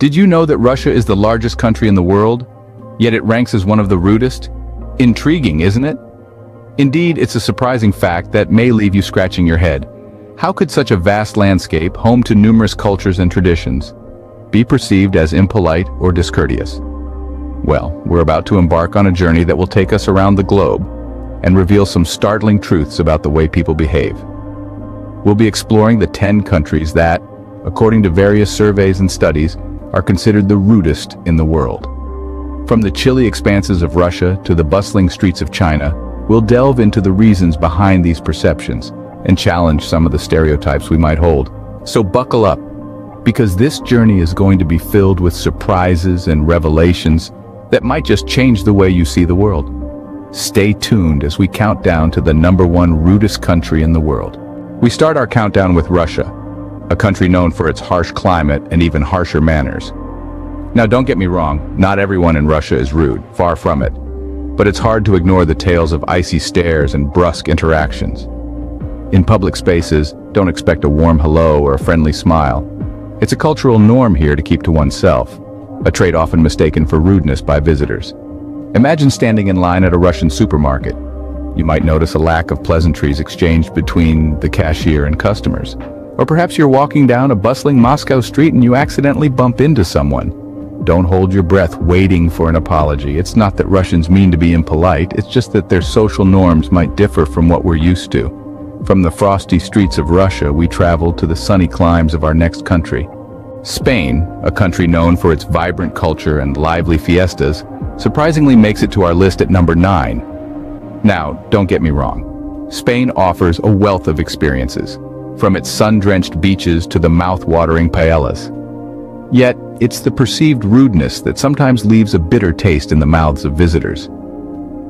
Did you know that Russia is the largest country in the world, yet it ranks as one of the rudest? Intriguing, isn't it? Indeed, it's a surprising fact that may leave you scratching your head. How could such a vast landscape, home to numerous cultures and traditions, be perceived as impolite or discourteous? Well, we're about to embark on a journey that will take us around the globe and reveal some startling truths about the way people behave. We'll be exploring the 10 countries that, according to various surveys and studies, are considered the rudest in the world. From the chilly expanses of Russia to the bustling streets of China, we'll delve into the reasons behind these perceptions and challenge some of the stereotypes we might hold. So buckle up, because this journey is going to be filled with surprises and revelations that might just change the way you see the world. Stay tuned as we count down to the #1 rudest country in the world. We start our countdown with Russia, a country known for its harsh climate and even harsher manners. Now don't get me wrong, not everyone in Russia is rude, far from it. But it's hard to ignore the tales of icy stares and brusque interactions. In public spaces, don't expect a warm hello or a friendly smile. It's a cultural norm here to keep to oneself, a trait often mistaken for rudeness by visitors. Imagine standing in line at a Russian supermarket. You might notice a lack of pleasantries exchanged between the cashier and customers. Or perhaps you're walking down a bustling Moscow street and you accidentally bump into someone. Don't hold your breath waiting for an apology. It's not that Russians mean to be impolite, it's just that their social norms might differ from what we're used to. From the frosty streets of Russia, we travel to the sunny climes of our next country. Spain, a country known for its vibrant culture and lively fiestas, surprisingly makes it to our list at number 9. Now, don't get me wrong. Spain offers a wealth of experiences, from its sun-drenched beaches to the mouth-watering paellas. Yet, it's the perceived rudeness that sometimes leaves a bitter taste in the mouths of visitors.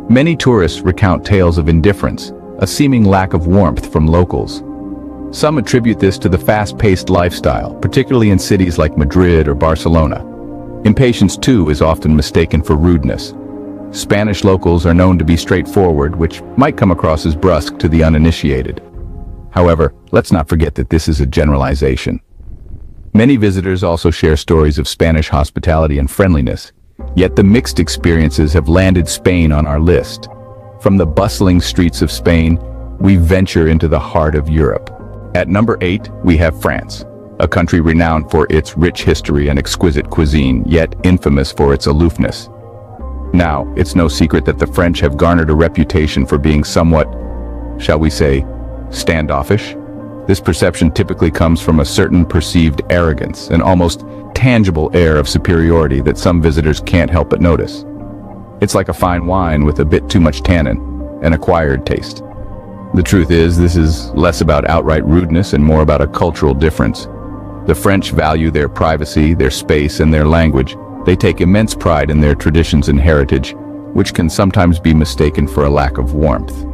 Many tourists recount tales of indifference, a seeming lack of warmth from locals. Some attribute this to the fast-paced lifestyle, particularly in cities like Madrid or Barcelona. Impatience, too, is often mistaken for rudeness. Spanish locals are known to be straightforward, which might come across as brusque to the uninitiated. However, let's not forget that this is a generalization. Many visitors also share stories of Spanish hospitality and friendliness, yet the mixed experiences have landed Spain on our list. From the bustling streets of Spain, we venture into the heart of Europe. At number 8, we have France, a country renowned for its rich history and exquisite cuisine, yet infamous for its aloofness. Now, it's no secret that the French have garnered a reputation for being somewhat, shall we say, standoffish. This perception typically comes from a certain perceived arrogance, an almost tangible air of superiority that some visitors can't help but notice. It's like a fine wine with a bit too much tannin, an acquired taste. The truth is, this is less about outright rudeness and more about a cultural difference. The French value their privacy, their space, and their language. They take immense pride in their traditions and heritage, which can sometimes be mistaken for a lack of warmth.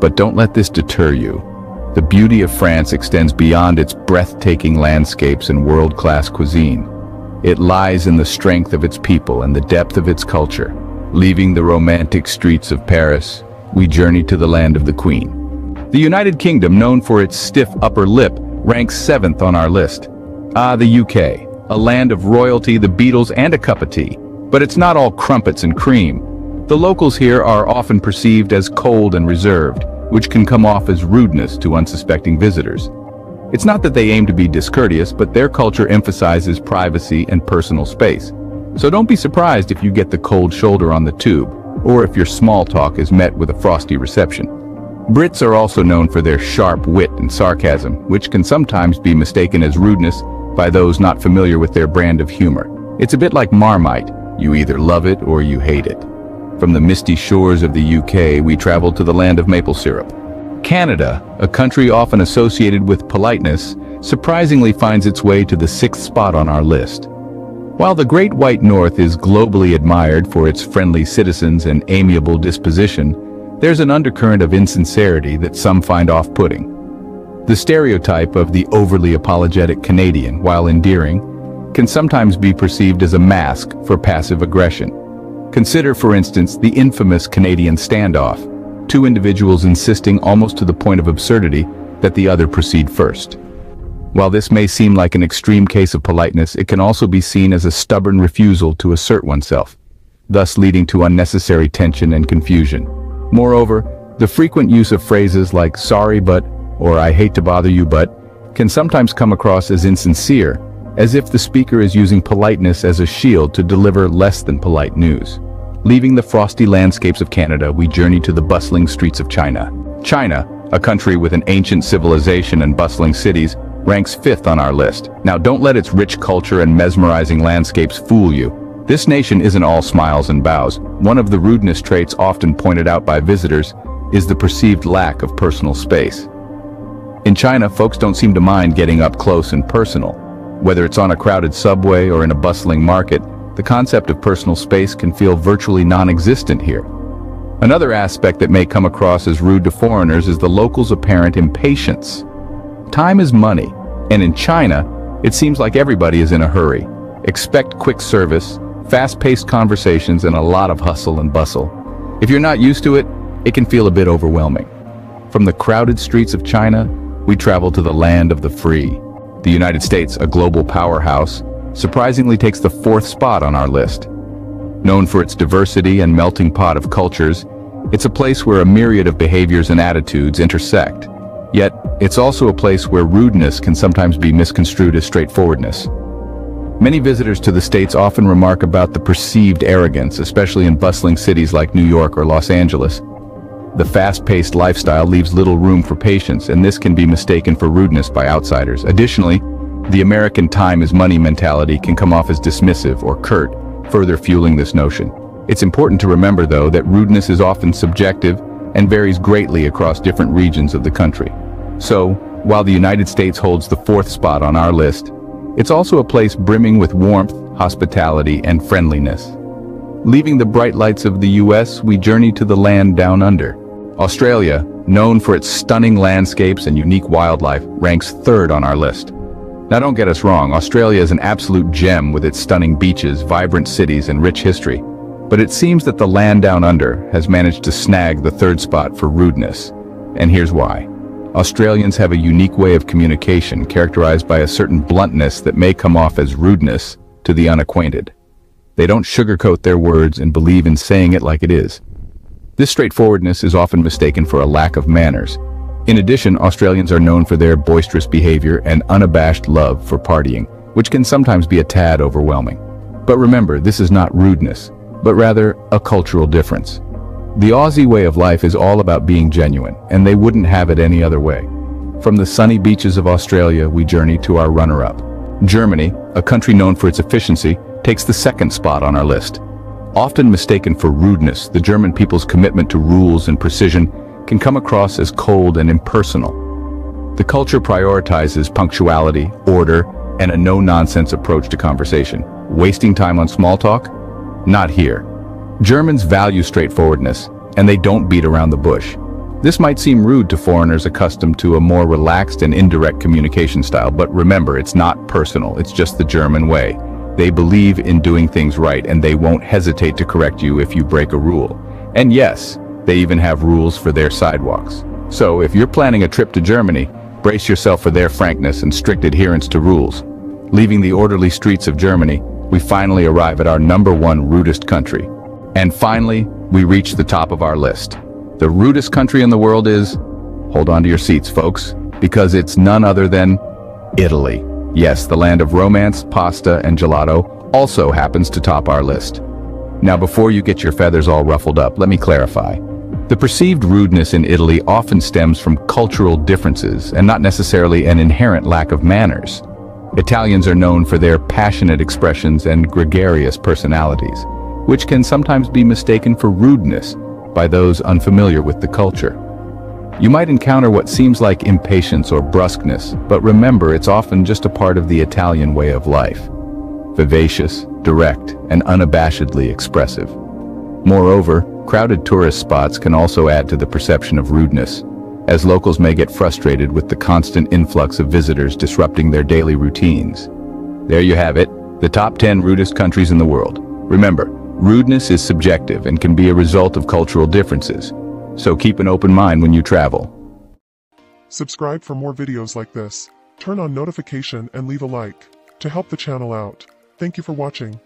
But don't let this deter you. The beauty of France extends beyond its breathtaking landscapes and world-class cuisine. It lies in the strength of its people and the depth of its culture. Leaving the romantic streets of Paris, we journey to the land of the Queen. The United Kingdom, known for its stiff upper lip, ranks 7th on our list. The UK, a land of royalty, the Beatles, and a cup of tea. But it's not all crumpets and cream. The locals here are often perceived as cold and reserved, which can come off as rudeness to unsuspecting visitors. It's not that they aim to be discourteous, but their culture emphasizes privacy and personal space. So don't be surprised if you get the cold shoulder on the tube, or if your small talk is met with a frosty reception. Brits are also known for their sharp wit and sarcasm, which can sometimes be mistaken as rudeness by those not familiar with their brand of humor. It's a bit like Marmite, you either love it or you hate it. From the misty shores of the UK, we travel to the land of maple syrup. Canada, a country often associated with politeness, surprisingly finds its way to the 6th spot on our list. While the Great White North is globally admired for its friendly citizens and amiable disposition, there's an undercurrent of insincerity that some find off-putting. The stereotype of the overly apologetic Canadian, while endearing, can sometimes be perceived as a mask for passive aggression. Consider, for instance, the infamous Canadian standoff, two individuals insisting almost to the point of absurdity that the other proceed first. While this may seem like an extreme case of politeness, it can also be seen as a stubborn refusal to assert oneself, thus leading to unnecessary tension and confusion. Moreover, the frequent use of phrases like "sorry but" or "I hate to bother you but" can sometimes come across as insincere, as if the speaker is using politeness as a shield to deliver less than polite news. Leaving the frosty landscapes of Canada, we journey to the bustling streets of China. China, a country with an ancient civilization and bustling cities, ranks 5th on our list. Now, don't let its rich culture and mesmerizing landscapes fool you. This nation isn't all smiles and bows. One of the rudeness traits often pointed out by visitors is the perceived lack of personal space. In China, folks don't seem to mind getting up close and personal. Whether it's on a crowded subway or in a bustling market, the concept of personal space can feel virtually non-existent here. Another aspect that may come across as rude to foreigners is the locals' apparent impatience. Time is money, and in China, it seems like everybody is in a hurry. Expect quick service, fast-paced conversations, and a lot of hustle and bustle. If you're not used to it, it can feel a bit overwhelming. From the crowded streets of China, we travel to the land of the free. The United States, a global powerhouse, surprisingly takes the 4th spot on our list. Known for its diversity and melting pot of cultures, it's a place where a myriad of behaviors and attitudes intersect. Yet, it's also a place where rudeness can sometimes be misconstrued as straightforwardness. Many visitors to the States often remark about the perceived arrogance, especially in bustling cities like New York or Los Angeles. The fast-paced lifestyle leaves little room for patience, and this can be mistaken for rudeness by outsiders. Additionally, the American time is money mentality can come off as dismissive or curt, further fueling this notion. It's important to remember, though, that rudeness is often subjective and varies greatly across different regions of the country. So, while the United States holds the 4th spot on our list, it's also a place brimming with warmth, hospitality, and friendliness. Leaving the bright lights of the US, we journey to the land down under. Australia, known for its stunning landscapes and unique wildlife, ranks 3rd on our list. Now, don't get us wrong, Australia is an absolute gem with its stunning beaches, vibrant cities, and rich history. But it seems that the land down under has managed to snag the 3rd spot for rudeness. And here's why. Australians have a unique way of communication characterized by a certain bluntness that may come off as rudeness to the unacquainted. They don't sugarcoat their words and believe in saying it like it is. This straightforwardness is often mistaken for a lack of manners. In addition, Australians are known for their boisterous behavior and unabashed love for partying, which can sometimes be a tad overwhelming. But remember, this is not rudeness, but rather a cultural difference. The Aussie way of life is all about being genuine, and they wouldn't have it any other way. From the sunny beaches of Australia, we journey to our runner-up. Germany, a country known for its efficiency, takes the 2nd spot on our list. Often mistaken for rudeness, the German people's commitment to rules and precision can come across as cold and impersonal. The culture prioritizes punctuality, order, and a no-nonsense approach to conversation. Wasting time on small talk? Not here. Germans value straightforwardness, and they don't beat around the bush. This might seem rude to foreigners accustomed to a more relaxed and indirect communication style, but remember, it's not personal, it's just the German way. They believe in doing things right, and they won't hesitate to correct you if you break a rule. And yes, they even have rules for their sidewalks. So if you're planning a trip to Germany, brace yourself for their frankness and strict adherence to rules. Leaving the orderly streets of Germany, we finally arrive at our #1 rudest country. And finally, we reach the top of our list. The rudest country in the world is, hold on to your seats, folks, because it's none other than Italy. Yes, the land of romance, pasta, and gelato also happens to top our list. Now, before you get your feathers all ruffled up, let me clarify. The perceived rudeness in Italy often stems from cultural differences and not necessarily an inherent lack of manners. Italians are known for their passionate expressions and gregarious personalities, which can sometimes be mistaken for rudeness by those unfamiliar with the culture. You might encounter what seems like impatience or brusqueness, but remember, it's often just a part of the Italian way of life. Vivacious, direct, and unabashedly expressive. Moreover, crowded tourist spots can also add to the perception of rudeness, as locals may get frustrated with the constant influx of visitors disrupting their daily routines. There you have it, the top 10 rudest countries in the world. Remember, rudeness is subjective and can be a result of cultural differences, so keep an open mind when you travel. Subscribe for more videos like this. turn on notification and leave a like to help the channel out. Thank you for watching.